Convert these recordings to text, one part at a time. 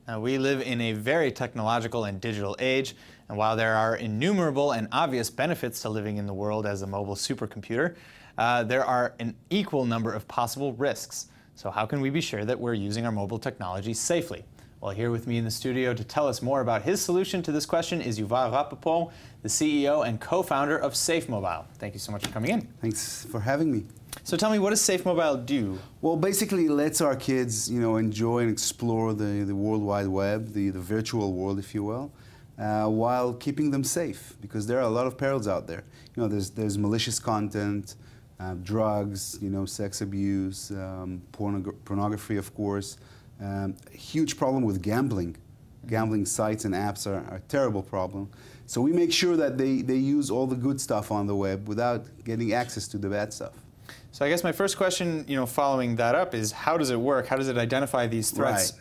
Now, we live in a very technological and digital age, and while there are innumerable and obvious benefits to living in the world as a mobile supercomputer, there are an equal number of possible risks. So how can we be sure that we're using our mobile technology safely? Well, here with me in the studio to tell us more about his solution to this question is Yuval Rapaport, the CEO and co-founder of SafeMobile. Thank you so much for coming in. Thanks for having me. So tell me, what does SafeMobile do? Well, basically, it lets our kids, enjoy and explore the World Wide Web, the virtual world, if you will, while keeping them safe, because there are a lot of perils out there. There's malicious content, drugs, sex abuse, pornography, of course. Huge problem with gambling. Gambling sites and apps are a terrible problem. So we make sure that they use all the good stuff on the web without getting access to the bad stuff. So I guess my first question, following that up, is how does it work? How does it identify these threats,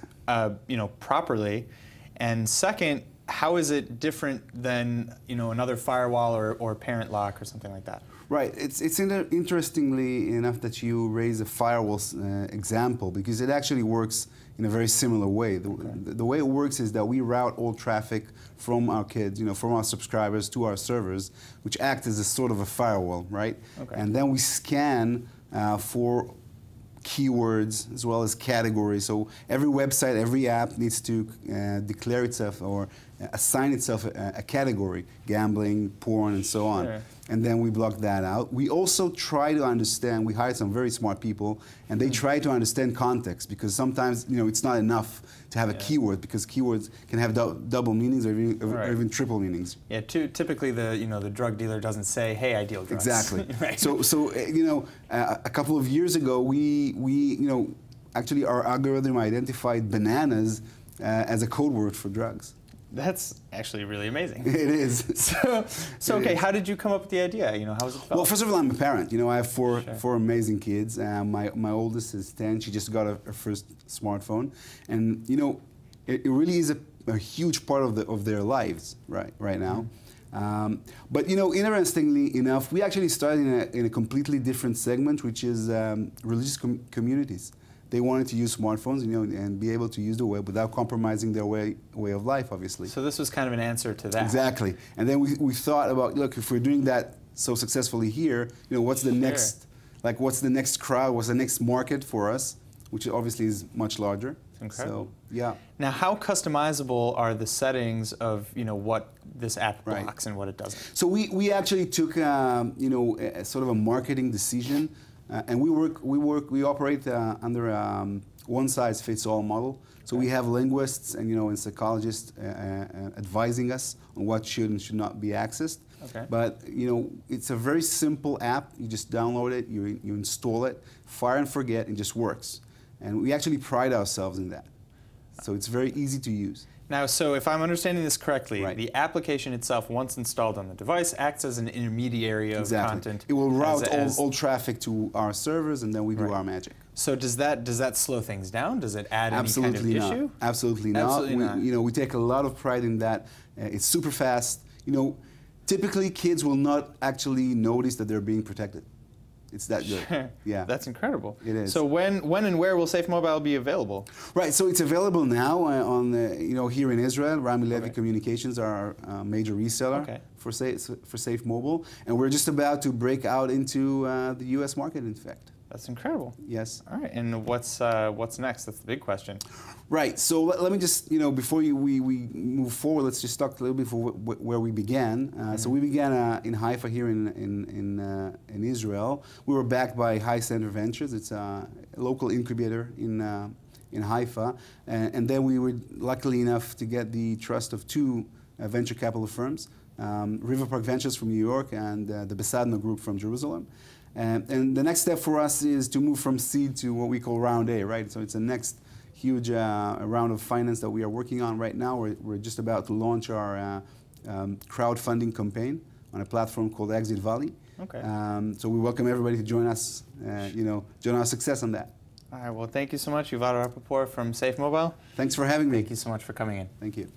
properly? And second, how is it different than, another firewall or parent lock or something like that? Right. It's interestingly enough that you raise a firewall example, because it actually works in a very similar way. The way it works is that we route all traffic from our kids, from our subscribers to our servers, which act as a sort of a firewall, right? Okay. And then we scan for keywords as well as categories. So every website, every app needs to declare itself or assign itself a category: gambling, porn, and so on. Sure. And then we block that out. We also try to understand, we hired some very smart people, and they try to understand context, because sometimes it's not enough to have a keyword, because keywords can have double meanings or even triple meanings. Yeah, typically the drug dealer doesn't say, "Hey, I deal drugs." Exactly. Right. So a couple of years ago, we actually our algorithm identified bananas as a code word for drugs. That's actually really amazing. It is. So okay, how did you come up with the idea? How was it developed? Well, first of all, I'm a parent. I have four amazing kids. My oldest is 10. She just got her first smartphone, and it really is a huge part of their lives right now. But interestingly enough, we actually started in a completely different segment, which is religious communities. They wanted to use smartphones, and be able to use the web without compromising their way of life, obviously. So this was kind of an answer to that. Exactly. And then we thought about, look, if we're doing that so successfully here, what's the next, what's the next crowd, what's the next market for us, which obviously is much larger. It's incredible. So, yeah. Now, how customizable are the settings of, what this app blocks and what it doesn't? So we actually took, sort of a marketing decision. And we operate under a one-size-fits-all model. So we have linguists and psychologists advising us on what should and should not be accessed. Okay. But it's a very simple app. You just download it, you install it, fire and forget, and it just works. And we actually pride ourselves in that. So it's very easy to use. Now, so if I'm understanding this correctly, the application itself, once installed on the device, acts as an intermediary of content. It will route all traffic to our servers, and then we do our magic. So does that slow things down? Does it add any kind of issue? Absolutely not. Absolutely not. We take a lot of pride in that. It's super fast. Typically kids will not actually notice that they're being protected. It's that good. Sure. Yeah. That's incredible. It is. So when and where will SafeMobile be available? Right. So it's available now on here in Israel. Rami Levy Communications are our major reseller for SafeMobile, and we're just about to break out into the U.S. market. In fact. That's incredible. Yes. All right. And what's next? That's the big question. Right. So let me just before we move forward, let's just talk a little bit for where we began. So we began in Haifa here in Israel. We were backed by High Center Ventures. It's a local incubator in Haifa, and then we were lucky enough to get the trust of two venture capital firms, River Park Ventures from New York and the Besadno Group from Jerusalem. And the next step for us is to move from seed to what we call round A, right? So it's the next huge round of finance that we are working on right now. We're just about to launch our crowdfunding campaign on a platform called Exit Valley. Okay. So we welcome everybody to join us, join our success on that. All right. Well, thank you so much, Yuval Rapaport from SafeMobile. Thanks for having me. Thank you so much for coming in. Thank you.